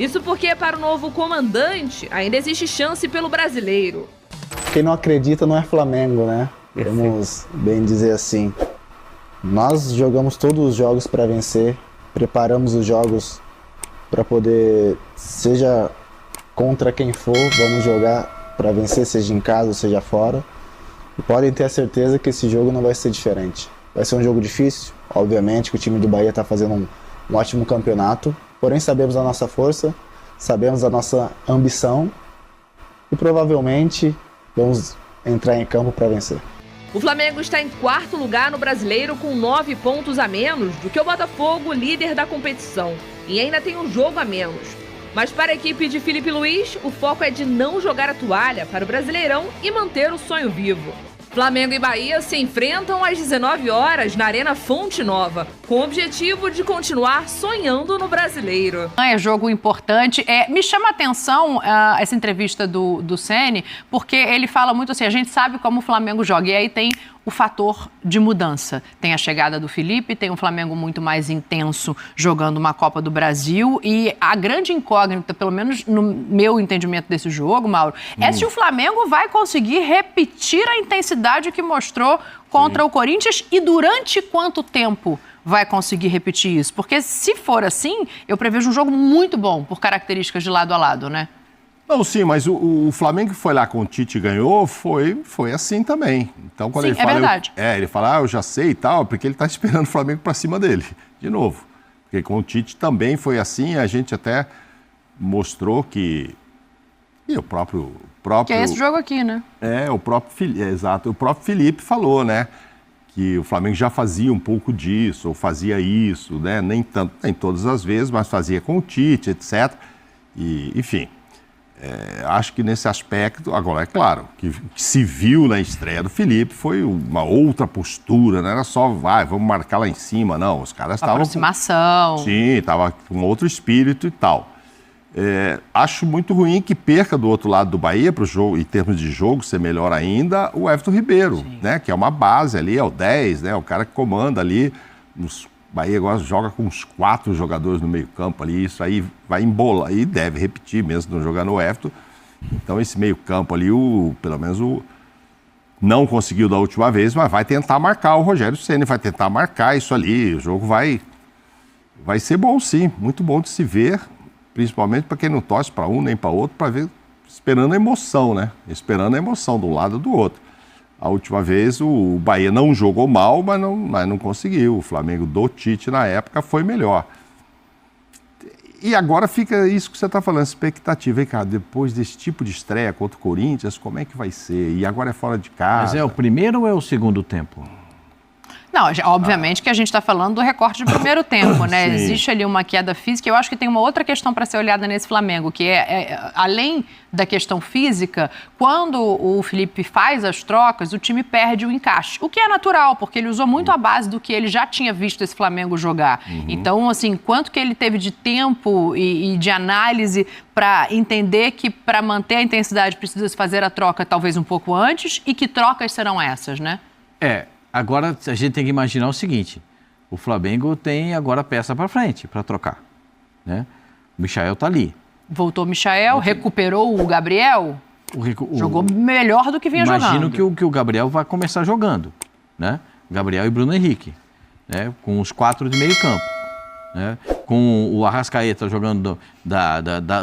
Isso porque, para o novo comandante, ainda existe chance pelo brasileiro. Quem não acredita não é Flamengo, né? Vamos bem dizer assim. Nós jogamos todos os jogos para vencer, preparamos os jogos para poder, seja contra quem for, vamos jogar para vencer, seja em casa ou seja fora. E podem ter a certeza que esse jogo não vai ser diferente. Vai ser um jogo difícil, obviamente, que o time do Bahia está fazendo um ótimo campeonato, porém sabemos a nossa força, sabemos a nossa ambição e provavelmente vamos entrar em campo para vencer. O Flamengo está em 4º lugar no Brasileiro com 9 pontos a menos do que o Botafogo, líder da competição, e ainda tem um jogo a menos. Mas para a equipe de Felipe Luiz, o foco é de não jogar a toalha para o Brasileirão e manter o sonho vivo. Flamengo e Bahia se enfrentam às 19 horas na Arena Fonte Nova, com o objetivo de continuar sonhando no Brasileiro. É jogo importante. Me chama a atenção essa entrevista do Ceni, porque ele fala muito assim, a gente sabe como o Flamengo joga, e aí tem o fator de mudança. Tem a chegada do Felipe, tem um Flamengo muito mais intenso jogando uma Copa do Brasil, e a grande incógnita, pelo menos no meu entendimento desse jogo, Mauro, é se o Flamengo vai conseguir repetir a intensidade que mostrou contra o Corinthians e durante quanto tempo vai conseguir repetir isso. Porque se for assim, eu prevejo um jogo muito bom por características de lado a lado, né? Não, sim, mas o Flamengo que foi lá com o Tite e ganhou, foi assim também. Então, quando sim, ele fala, verdade. Ele fala, eu já sei e tal, porque ele está esperando o Flamengo para cima dele, de novo. Porque com o Tite também foi assim, a gente até mostrou que... E o próprio... Que é esse jogo aqui, né? Exato. O próprio Felipe falou, né? Que o Flamengo já fazia um pouco disso, ou fazia isso, né? Nem todas as vezes, mas fazia com o Tite, etc. E, enfim... acho que nesse aspecto, agora é claro, que se viu na estreia do Felipe foi uma outra postura, não era só, vamos marcar lá em cima, não, os caras estavam... Aproximação. Sim, estava com outro espírito e tal. Acho muito ruim que perca do outro lado do Bahia, para o jogo, em termos de jogo, ser melhor ainda, o Everton Ribeiro, né, que é uma base ali, é o 10, né, o cara que comanda ali, Bahia agora joga com uns 4 jogadores no meio-campo ali, isso aí vai embolar, e deve repetir mesmo, não jogar no Everton. Então, esse meio-campo ali, pelo menos não conseguiu da última vez, mas vai tentar marcar o Rogério Ceni, vai tentar marcar isso ali. O jogo vai ser bom, sim, muito bom de se ver, principalmente para quem não torce para um nem para outro, para ver, esperando a emoção, né? Esperando a emoção de um lado ou do outro. A última vez o Bahia não jogou mal, mas não conseguiu. O Flamengo do Tite, na época, foi melhor. E agora fica isso que você está falando, expectativa. Hein, cara, depois desse tipo de estreia contra o Corinthians, como é que vai ser? E agora é fora de casa. Mas é o primeiro ou é o segundo tempo? Não, obviamente que a gente está falando do recorte de primeiro tempo, né? Sim. Existe ali uma queda física. Eu acho que tem uma outra questão para ser olhada nesse Flamengo, que além da questão física, quando o Felipe faz as trocas, o time perde o encaixe. O que é natural, porque ele usou muito a base do que ele já tinha visto esse Flamengo jogar. Então, assim, quanto que ele teve de tempo e de análise para entender que para manter a intensidade precisa se fazer a troca talvez um pouco antes, e que trocas serão essas, né? Agora a gente tem que imaginar o seguinte, o Flamengo tem agora peça para frente, para trocar, né? O Michael tá ali. Voltou o Michael, recuperou o Gabriel, jogou melhor do que vinha jogando. Imagino que o Gabriel vai começar jogando, né? Gabriel e Bruno Henrique, né? Com os 4 de meio campo, né? Com o Arrascaeta jogando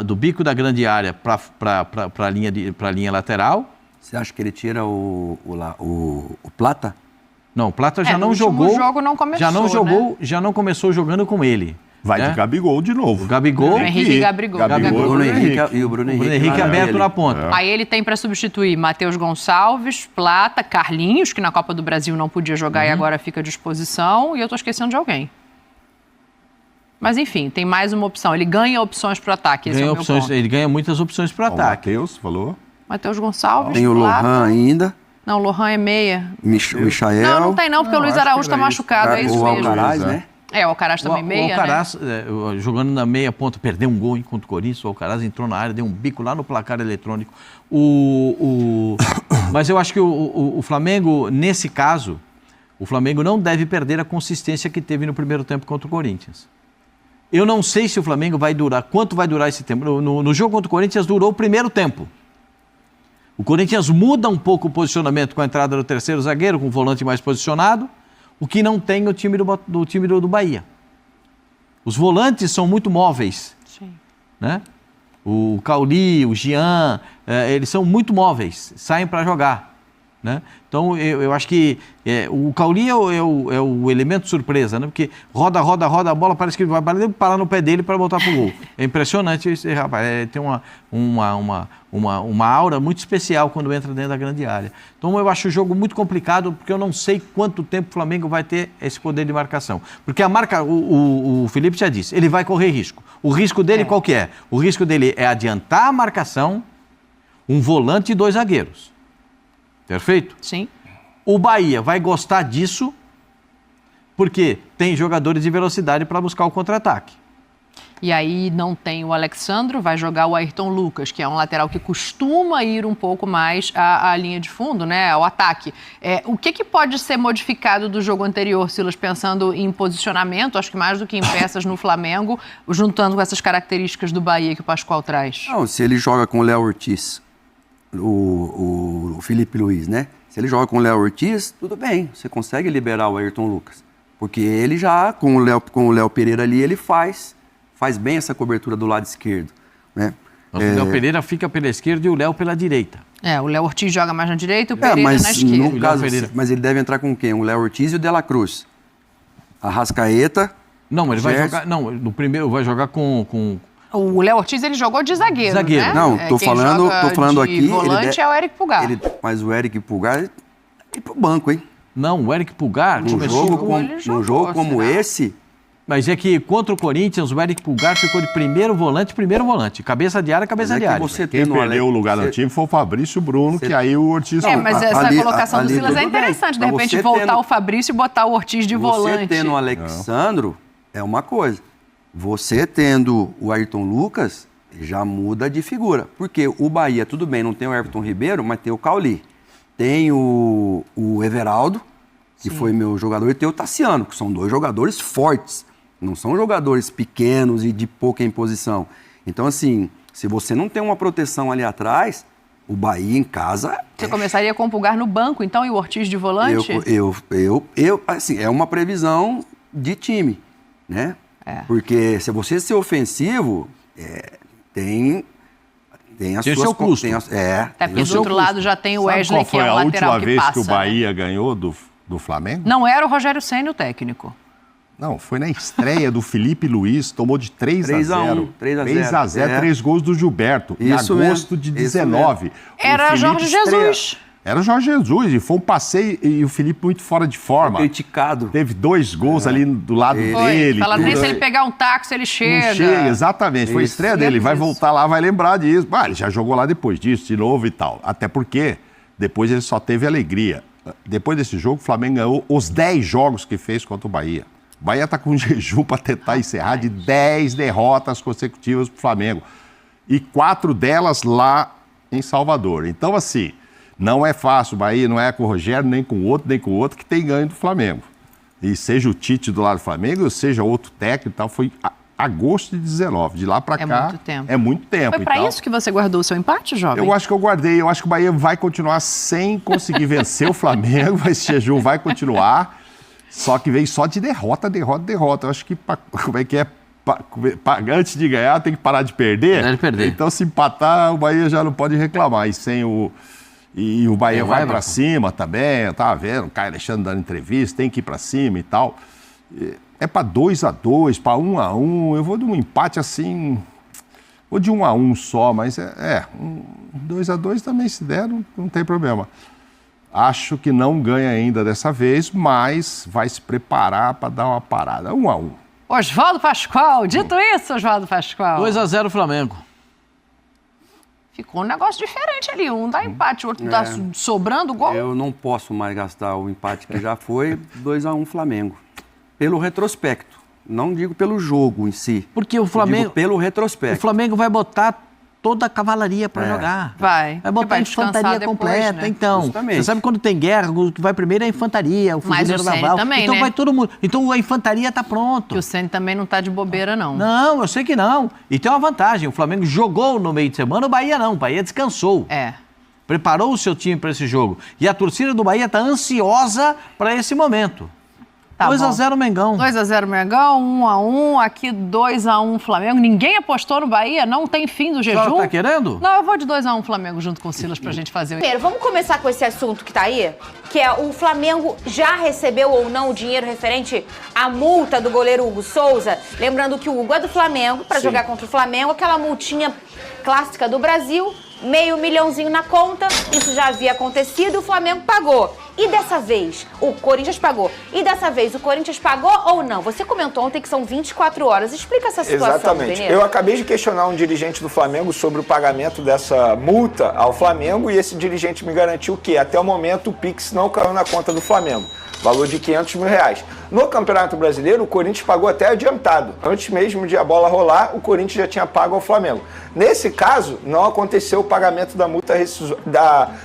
do bico da grande área para a linha lateral. Você acha que ele tira o Plata? Não, o Plata já não jogou. O jogo não começou, já não jogou, né? Já não começou jogando com ele. Vai de Gabigol de novo. O Gabigol. O Henrique e Gabigol. E o Bruno Henrique aberto na ponta. Aí ele tem para substituir Matheus Gonçalves, Plata, Carlinhos, que na Copa do Brasil não podia jogar e agora fica à disposição, e eu estou esquecendo de alguém. Mas enfim, tem mais uma opção. Ele ganha opções para o ataque. Ele ganha muitas opções para o ataque. Matheus falou. Matheus Gonçalves, tem o Lohan ainda. Não, o Lohan é meia. Michael. Não tem não, porque o Luiz Araújo está machucado, é isso mesmo. O Alcaraz, né? O Alcaraz também meia, o Alcaraz, né? Jogando na meia ponta, perdeu um gol contra o Corinthians, o Alcaraz entrou na área, deu um bico lá no placar eletrônico. Mas eu acho que o Flamengo, nesse caso, o Flamengo não deve perder a consistência que teve no primeiro tempo contra o Corinthians. Eu não sei se o Flamengo vai durar, quanto vai durar esse tempo. No jogo contra o Corinthians durou o primeiro tempo. O Corinthians muda um pouco o posicionamento com a entrada do terceiro zagueiro, com o volante mais posicionado, o que não tem o time do Bahia. Os volantes são muito móveis. Sim. Né? O Cauli, o Jean, eles são muito móveis, saem para jogar. Né? Então, eu acho que o Cauli é o elemento surpresa, né? Porque roda a bola, parece que vai parar no pé dele para botar pro gol. É impressionante esse rapaz, tem uma aura muito especial quando entra dentro da grande área. Então, eu acho o jogo muito complicado, porque eu não sei quanto tempo o Flamengo vai ter esse poder de marcação. Porque a marca, o Felipe já disse, ele vai correr risco. O risco dele qual que é? O risco dele é adiantar a marcação, um volante e 2 zagueiros. Perfeito? Sim. O Bahia vai gostar disso porque tem jogadores de velocidade para buscar o contra-ataque. E aí não tem o Alexandro, vai jogar o Ayrton Lucas, que é um lateral que costuma ir um pouco mais à linha de fundo, né, ao ataque. O que pode ser modificado do jogo anterior, Silas, pensando em posicionamento, acho que mais do que em peças no Flamengo, juntando com essas características do Bahia que o Pascoal traz? Não, se ele joga com o Léo Ortiz, o Felipe Luiz, né? Se ele joga com o Léo Ortiz, tudo bem, você consegue liberar o Ayrton Lucas. Porque ele já, com o Léo Pereira ali, ele faz bem essa cobertura do lado esquerdo, né? O Léo Pereira fica pela esquerda e o Léo pela direita. O Léo Ortiz joga mais na direita e o Pereira na esquerda. No caso, mas ele deve entrar com quem? O Léo Ortiz e o De La Cruz. Arrascaeta. Não, ele vai jogar. Não, no primeiro vai jogar com... O Léo Ortiz, ele jogou de zagueiro, né? Não, tô falando aqui... O volante é o Eric Pulgar. Mas o Eric Pulgar é ir pro banco, hein? Não, o Eric Pulgar Num jogo como esse... Mas é que contra o Corinthians, o Eric Pulgar ficou de primeiro volante. Cabeça de área, cabeça de área. Quem perdeu o lugar no time foi o Fabrício Bruno, que aí o Ortiz... Mas essa colocação do Silas é interessante. De repente, voltar o Fabrício e botar o Ortiz de volante. Você tendo o Alexandro é uma coisa. Você tendo o Ayrton Lucas, já muda de figura. Porque o Bahia, tudo bem, não tem o Everton Ribeiro, mas tem o Cauli. Tem o Everaldo, que foi meu jogador, e tem o Tassiano, que são 2 jogadores fortes. Não são jogadores pequenos e de pouca imposição. Então, assim, se você não tem uma proteção ali atrás, o Bahia em casa... Você começaria com o Pulgar no banco, então, e o Ortiz de volante? Assim, é uma previsão de time, né? Porque se você ser ofensivo, tem as suas... seu custo. Até porque do outro lado já tem o Wesley, que é o lateral que passa. Qual foi a última vez que o Bahia ganhou do Flamengo? Não era o Rogério Ceni o técnico. Não, foi na estreia do Felipe Luiz, tomou de 3-0. 3-0, 3 gols do Gilberto, em agosto de 19. Era Jorge Jesus. Era o Jorge Jesus, e foi um passeio, e o Felipe muito fora de forma. Criticado. Teve 2 gols ali do lado dele. Fala nem se ele pegar um táxi, ele chega. Não chega, exatamente. Foi a estreia dele. Ele vai voltar lá, vai lembrar disso. Ele já jogou lá depois disso, de novo e tal. Até porque depois ele só teve alegria. Depois desse jogo, o Flamengo ganhou os 10 jogos que fez contra o Bahia. O Bahia está com um jejum para tentar encerrar de 10 derrotas consecutivas para o Flamengo. E 4 delas lá em Salvador. Então, assim, não é fácil. O Bahia não é com o Rogério, nem com o outro que tem ganho do Flamengo. E seja o Tite do lado do Flamengo, ou seja outro técnico e tal, foi agosto de 19. De lá para cá... muito tempo. É muito tempo. Foi para isso que você guardou o seu empate, jovem? Eu acho que eu guardei. Eu acho que o Bahia vai continuar sem conseguir vencer o Flamengo. Esse jejum vai continuar. Só que veio só de derrota. Eu acho que, como é que é? Antes de ganhar, tem que parar de perder. Então, se empatar, o Bahia já não pode reclamar. E o Bahia vai para cima também. Eu tava vendo o Caio Alexandre dando entrevista, tem que ir para cima e tal. É para 2-2, para 1-1. Eu vou de um empate assim. Vou de 1-1 só, mas 2-2 também, se der, não tem problema. Acho que não ganha ainda dessa vez, mas vai se preparar para dar uma parada. 1-1. Oswaldo Pascoal. Dito isso, Oswaldo Pascoal. 2-0 Flamengo. Ficou um negócio diferente ali. Um dá empate, o outro dá sobrando gol. Eu não posso mais gastar o empate que já foi. 2-1 Flamengo. Pelo retrospecto. Não digo pelo jogo em si. Porque o Flamengo... Pelo retrospecto. O Flamengo vai botar toda a cavalaria para jogar. Vai botar a infantaria depois, completa. né? Então, Justamente. você sabe quando tem guerra, o que vai primeiro é a infantaria, o Mas fuzileiro o Ceni naval. também, então né? vai todo mundo. Então a infantaria está pronto. Que o Ceni também não tá de bobeira, não. Não, eu sei que não. E tem uma vantagem, o Flamengo jogou no meio de semana, o Bahia não, o Bahia descansou. Preparou o seu time para esse jogo. E a torcida do Bahia está ansiosa para esse momento. Tá 2-0 Mengão. 2-0 Mengão, 1-1, aqui 2-1 Flamengo. Ninguém apostou no Bahia, não tem fim do jejum. Tá querendo? Não, eu vou de 2-1 Flamengo junto com o Silas pra gente fazer. Primeiro, vamos começar com esse assunto que tá aí, que é o Flamengo já recebeu ou não o dinheiro referente à multa do goleiro Hugo Souza. Lembrando que o Hugo é do Flamengo, para jogar contra o Flamengo, aquela multinha clássica do Brasil, R$500 mil na conta, isso já havia acontecido e o Flamengo pagou. E dessa vez, o Corinthians pagou. E dessa vez, o Corinthians pagou ou não? Você comentou ontem que são 24 horas. Explica essa situação, Exatamente. Benê. Eu acabei de questionar um dirigente do Flamengo sobre o pagamento dessa multa ao Flamengo e esse dirigente me garantiu que, até o momento, o Pix não caiu na conta do Flamengo. Valor de R$500 mil. No Campeonato Brasileiro, o Corinthians pagou até adiantado. Antes mesmo de a bola rolar, o Corinthians já tinha pago ao Flamengo. Nesse caso, não aconteceu o pagamento da multa,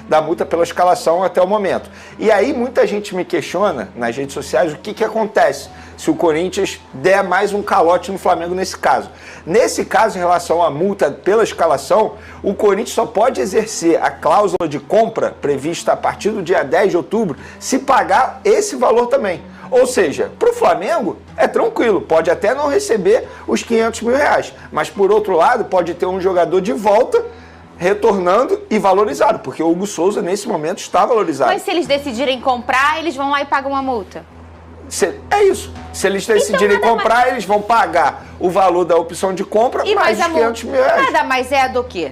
da multa pela escalação até o momento. E aí, muita gente me questiona nas redes sociais o que acontece se o Corinthians der mais um calote no Flamengo nesse caso. Nesse caso, em relação à multa pela escalação, o Corinthians só pode exercer a cláusula de compra prevista a partir do dia 10 de outubro se pagar esse valor também. Ou seja, para o Flamengo é tranquilo, pode até não receber os R$500 mil, mas por outro lado pode ter um jogador de volta retornando e valorizado, porque o Hugo Souza nesse momento está valorizado. Mas se eles decidirem comprar, eles vão lá e pagam uma multa. É isso. Se eles decidirem comprar, eles vão pagar o valor da opção de compra E mais mais os R$500 mil. Nada mais é do que?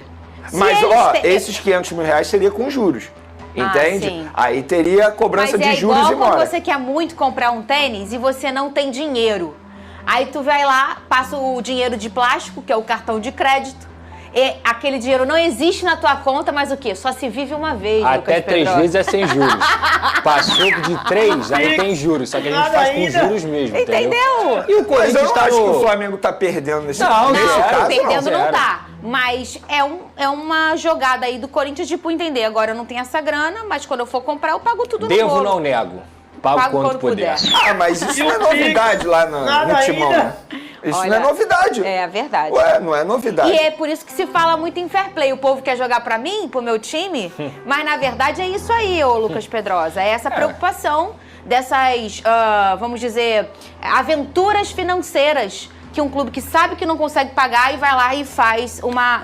Mas, esses R$500 mil seria com juros. Entende? Sim. Aí teria cobrança de juros e igual mora. quando você quer muito comprar um tênis e você não tem dinheiro. Aí tu vai lá, passa o dinheiro de plástico, que é o cartão de crédito, e aquele dinheiro não existe na tua conta, mas o quê? Só se vive uma vez, Até Lucas 3 Pedrosa. vezes é sem juros. Passou de 3, aí tem juros. Só que a gente faz com juros mesmo, Entendeu? E o Mas eu Corinthians não tá acho que o no... Flamengo tá perdendo nesse Não, nesse zero. caso. Perdendo não zero. dá. Mas é uma jogada aí do Corinthians, tipo, entender. Agora eu não tenho essa grana, mas quando eu for comprar, eu pago tudo no Devo, bolo. não nego. Pago quando puder. Ah, mas isso não é novidade lá no Timão, né? Isso Olha, não é novidade. É verdade. Ué, não é novidade. E é por isso que se fala muito em fair play. O povo quer jogar pra mim, pro meu time, mas na verdade é isso aí, ô Lucas Pedrosa. É essa preocupação dessas, vamos dizer, aventuras financeiras que um clube que sabe que não consegue pagar e vai lá e faz uma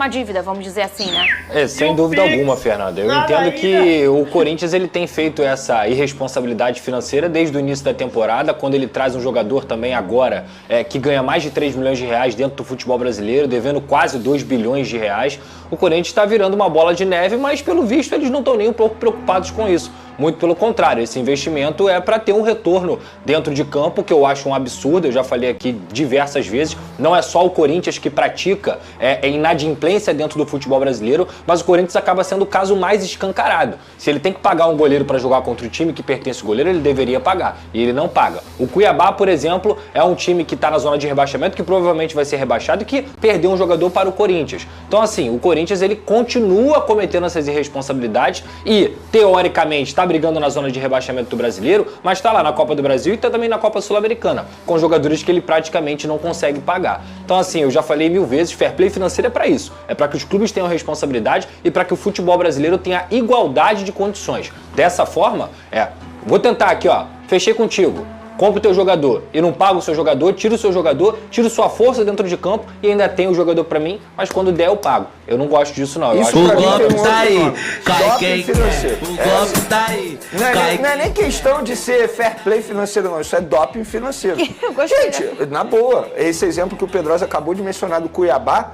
dívida, vamos dizer assim, né? Sem dúvida alguma, Fernanda. Eu entendo que o Corinthians ele tem feito essa irresponsabilidade financeira desde o início da temporada, quando ele traz um jogador também agora que ganha mais de 3 milhões de reais dentro do futebol brasileiro, devendo quase 2 bilhões de reais. O Corinthians está virando uma bola de neve, mas pelo visto eles não estão nem um pouco preocupados com isso. Muito pelo contrário, esse investimento é para ter um retorno dentro de campo, que eu acho um absurdo, eu já falei aqui diversas vezes. Não é só o Corinthians que pratica inadimplência dentro do futebol brasileiro, mas o Corinthians acaba sendo o caso mais escancarado. Se ele tem que pagar um goleiro para jogar contra o time que pertence ao goleiro, ele deveria pagar, e ele não paga. O Cuiabá, por exemplo, é um time que está na zona de rebaixamento, que provavelmente vai ser rebaixado e que perdeu um jogador para o Corinthians. Então assim, o Corinthians ele continua cometendo essas irresponsabilidades e, teoricamente, está brigando na zona de rebaixamento do brasileiro, mas está lá na Copa do Brasil e está também na Copa Sul-Americana, com jogadores que ele praticamente não consegue pagar. Então assim, eu já falei 1000 vezes, fair play financeiro é para isso. É para que os clubes tenham responsabilidade e para que o futebol brasileiro tenha igualdade de condições. Dessa forma, vou tentar aqui, fechei contigo. Compra o teu jogador e não paga o seu jogador, tira o seu jogador, tira sua força dentro de campo e ainda tem o jogador pra mim, mas quando der eu pago. Eu não gosto disso não. Eu Isso acho pra mim que tem um tá aí, outro nome. cai Doping quem financeiro. quer. O golpe tá aí. Não é nem questão de ser fair play financeiro, não. Isso é doping financeiro. Eu gostei. Gente, na boa, esse exemplo que o Pedrosa acabou de mencionar do Cuiabá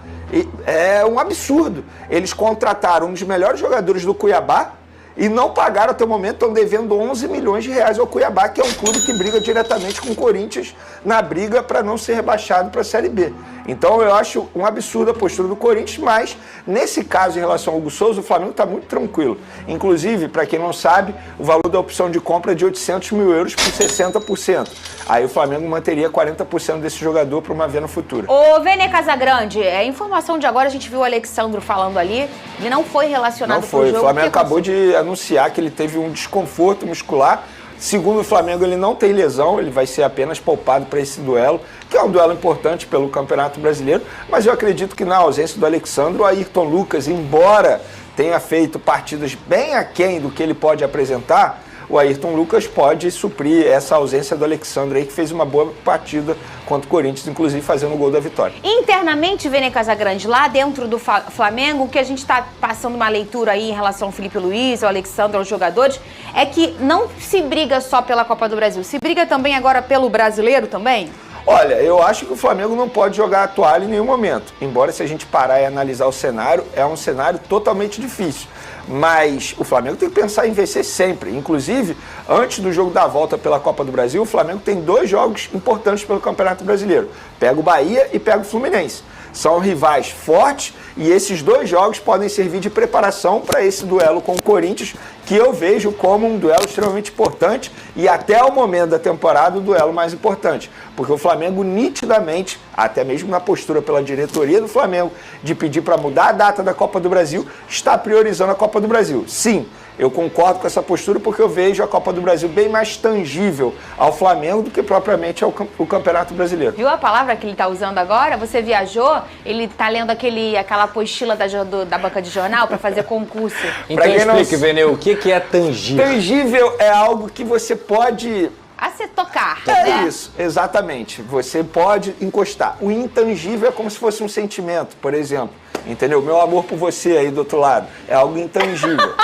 é um absurdo. Eles contrataram um dos melhores jogadores do Cuiabá e não pagaram até o momento, estão devendo 11 milhões de reais ao Cuiabá, que é um clube que briga diretamente com o Corinthians na briga para não ser rebaixado para a Série B. Então eu acho um absurdo a postura do Corinthians, mas nesse caso, em relação ao Hugo Souza, o Flamengo está muito tranquilo. Inclusive, para quem não sabe, o valor da opção de compra é de 800 mil euros por 60%. Aí o Flamengo manteria 40% desse jogador para uma venda futura. Ô, Vene Casagrande, informação de agora, a gente viu o Alexandro falando ali, ele não foi relacionado Não foi, pro jogo. o Flamengo acabou de anunciar que ele teve um desconforto muscular. Segundo o Flamengo, ele não tem lesão, ele vai ser apenas poupado para esse duelo, que é um duelo importante pelo Campeonato Brasileiro, mas eu acredito que na ausência do Alexandre, o Ayrton Lucas, embora tenha feito partidas bem aquém do que ele pode apresentar, o Ayrton Lucas pode suprir essa ausência do Alexandre aí, que fez uma boa partida contra o Corinthians, inclusive fazendo o gol da vitória. Internamente, Vene Casagrande, lá dentro do Flamengo, o que a gente está passando uma leitura aí em relação ao Felipe Luiz, ao Alexandre, aos jogadores, é que não se briga só pela Copa do Brasil, se briga também agora pelo Brasileiro também? Olha, eu acho que o Flamengo não pode jogar a toalha em nenhum momento. Embora, se a gente parar e analisar o cenário, é um cenário totalmente difícil. Mas o Flamengo tem que pensar em vencer sempre. Inclusive, antes do jogo da volta pela Copa do Brasil, o Flamengo tem 2 jogos importantes pelo Campeonato Brasileiro. Pega o Bahia e pega o Fluminense. São rivais fortes e esses 2 jogos podem servir de preparação para esse duelo com o Corinthians, que eu vejo como um duelo extremamente importante e até o momento da temporada o duelo mais importante. Porque o Flamengo nitidamente, até mesmo na postura pela diretoria do Flamengo, de pedir para mudar a data da Copa do Brasil, está priorizando a Copa do Brasil. Sim, eu concordo com essa postura porque eu vejo a Copa do Brasil bem mais tangível ao Flamengo do que propriamente ao Campeonato Brasileiro. Viu a palavra que ele está usando agora? Você viajou, ele está lendo aquela apostila da banca de jornal para fazer concurso. Então explique, Vene, o que é tangível? Tangível é algo que você pode... A se tocar, né? Isso, exatamente. Você pode encostar. O intangível é como se fosse um sentimento, por exemplo. Entendeu? Meu amor por você aí do outro lado é algo intangível.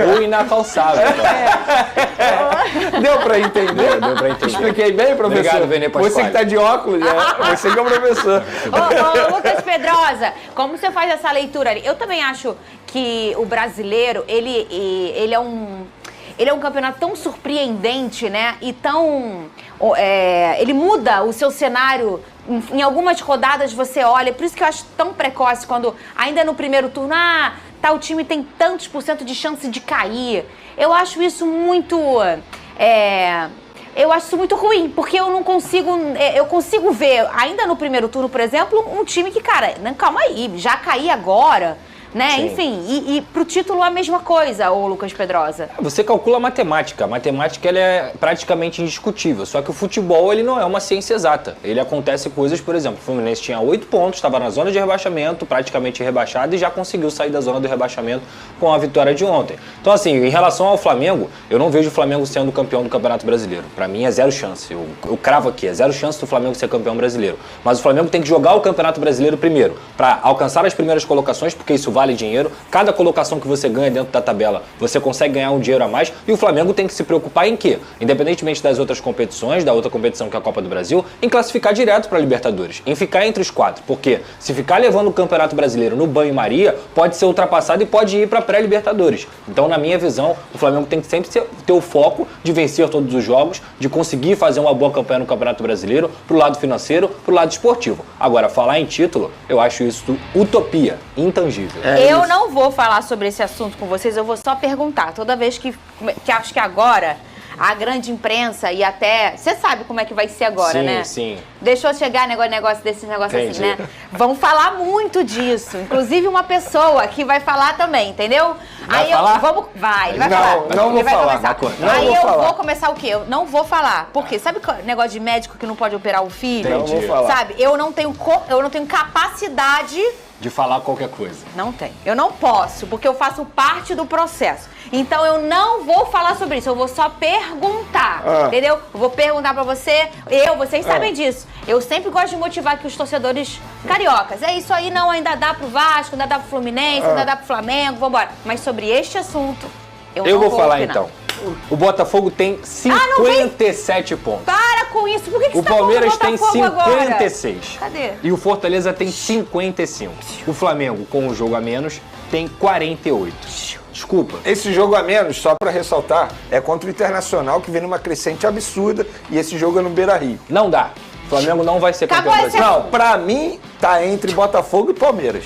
Ou inacalçável. Deu pra entender? Deu pra entender. Expliquei bem, professor? Obrigado, Vene Pasquale. Você que tá de óculos, você que é o professor. Ô, Lucas Pedrosa, como você faz essa leitura ali? Eu também acho que o brasileiro, ele é um campeonato tão surpreendente, né? E tão... ele muda o seu cenário. Em algumas rodadas você olha, por isso que eu acho tão precoce quando ainda no primeiro turno, tal time tem tantos % de chance de cair. Eu acho isso muito... eu acho isso muito ruim, porque eu não consigo... Eu consigo ver, ainda no primeiro turno, por exemplo, um time que, cara, calma aí, já cair agora... Né? Sim. Enfim, e pro título a mesma coisa, ô Lucas Pedrosa. Você calcula a matemática. A matemática ela é praticamente indiscutível. Só que o futebol ele não é uma ciência exata. Ele acontece coisas, por exemplo, o Fluminense tinha 8 pontos, estava na zona de rebaixamento, praticamente rebaixado, e já conseguiu sair da zona do rebaixamento com a vitória de ontem. Então, assim, em relação ao Flamengo, eu não vejo o Flamengo sendo campeão do Campeonato Brasileiro. Pra mim é 0 chance. Eu cravo aqui, é 0 chance do Flamengo ser campeão brasileiro. Mas o Flamengo tem que jogar o Campeonato Brasileiro primeiro, para alcançar as primeiras colocações, porque isso vale dinheiro. Cada colocação que você ganha dentro da tabela, você consegue ganhar um dinheiro a mais. E o Flamengo tem que se preocupar em quê? Independentemente das outras competições, da outra competição que é a Copa do Brasil, em classificar direto para a Libertadores, em ficar entre os 4. Porque se ficar levando o Campeonato Brasileiro no banho-maria, pode ser ultrapassado e pode ir para pré-Libertadores. Então, na minha visão, o Flamengo tem que sempre ter o foco de vencer todos os jogos, de conseguir fazer uma boa campanha no Campeonato Brasileiro, pro lado financeiro, pro lado esportivo. Agora, falar em título, eu acho isso utopia, intangível. Eu não vou falar sobre esse assunto com vocês, eu vou só perguntar. Toda vez que acho que agora a grande imprensa e até... Você sabe como é que vai ser agora, sim, né? Sim, Deixou chegar negócio desse negócio assim, né? Vão falar muito disso. Inclusive uma pessoa que vai falar também, entendeu? Vai falar? Vai falar. Não vou falar. Aí eu vou começar o quê? Eu não vou falar. Por quê? Sabe o negócio de médico que não pode operar o filho? Não vou falar. Sabe? Eu não tenho capacidade... de falar qualquer coisa. Não tem. Eu não posso, porque eu faço parte do processo. Então eu não vou falar sobre isso, eu vou só perguntar, entendeu? Eu vou perguntar pra você, vocês sabem disso. Eu sempre gosto de motivar aqui os torcedores cariocas. É isso aí, não, ainda dá pro Vasco, ainda dá pro Fluminense, ainda dá pro Flamengo, vambora. Mas sobre este assunto, eu não vou falar opinar. então. O Botafogo tem 57 pontos. Para com isso, por que você O tá Palmeiras tem falando do Botafogo 56. Agora? Cadê? E o Fortaleza tem 55. O Flamengo, com um jogo a menos, tem 48. Desculpa. Esse jogo a menos, só pra ressaltar, é contra o Internacional, que vem numa crescente absurda, e esse jogo é no Beira-Rio. Não dá. O Flamengo não vai ser campeão Acabou esse brasileiro. Não, pra mim, tá entre Botafogo e Palmeiras.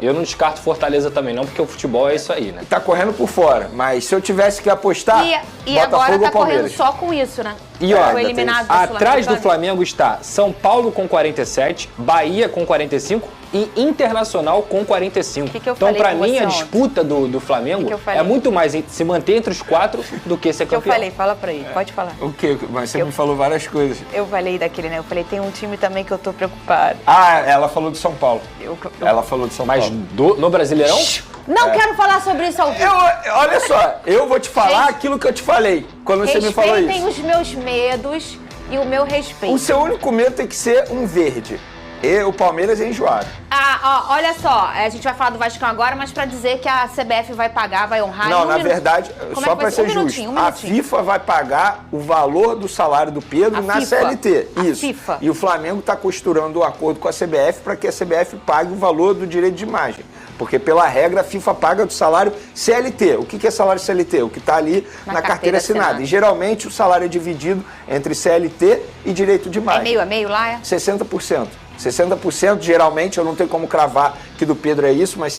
Eu não descarto Fortaleza também não, porque o futebol é isso aí, né? Tá correndo por fora, mas se eu tivesse que apostar, E agora Botafogo tá ou Palmeiras. correndo só com isso, né? E ó, Foi eliminado do atrás do Sul-Americano. Flamengo está São Paulo com 47, Bahia com 45 e Internacional com 45. Que eu então, falei pra com mim, você a ontem? disputa do Flamengo Que eu falei? é muito mais se manter entre os 4 do que ser O que eu campeão. falei? Fala pra ele, pode falar. O quê? Mas você me falou várias coisas. Eu falei daquele, né? Eu falei, tem um time também que eu tô preocupada. Ah, ela falou de São Paulo. Eu- Ela falou de São Mas Paulo. no Brasileirão? Não quero falar sobre isso ao vivo. Olha só, eu vou te falar Gente, aquilo que eu te falei quando você me falou Respeitem isso. os meus medos e o meu respeito. O seu único medo tem que ser um verde. E o Palmeiras é enjoado. Olha só, a gente vai falar do Vascão agora, mas pra dizer que a CBF vai pagar, vai honrar. Não, em um na minuto. verdade, Como só é que vai para ser? ser Um justo, minutinho, a FIFA vai pagar o valor do salário do Pedro A na FIFA. CLT. A Isso. FIFA. E o Flamengo está costurando o acordo com a CBF para que a CBF pague o valor do direito de imagem. Porque, pela regra, a FIFA paga do salário CLT. O que é salário CLT? O que está ali na carteira assinada. E, geralmente, o salário é dividido entre CLT e direito de imagem. É meio lá, é? 60%. 60%, geralmente, eu não tenho como cravar que do Pedro é isso, mas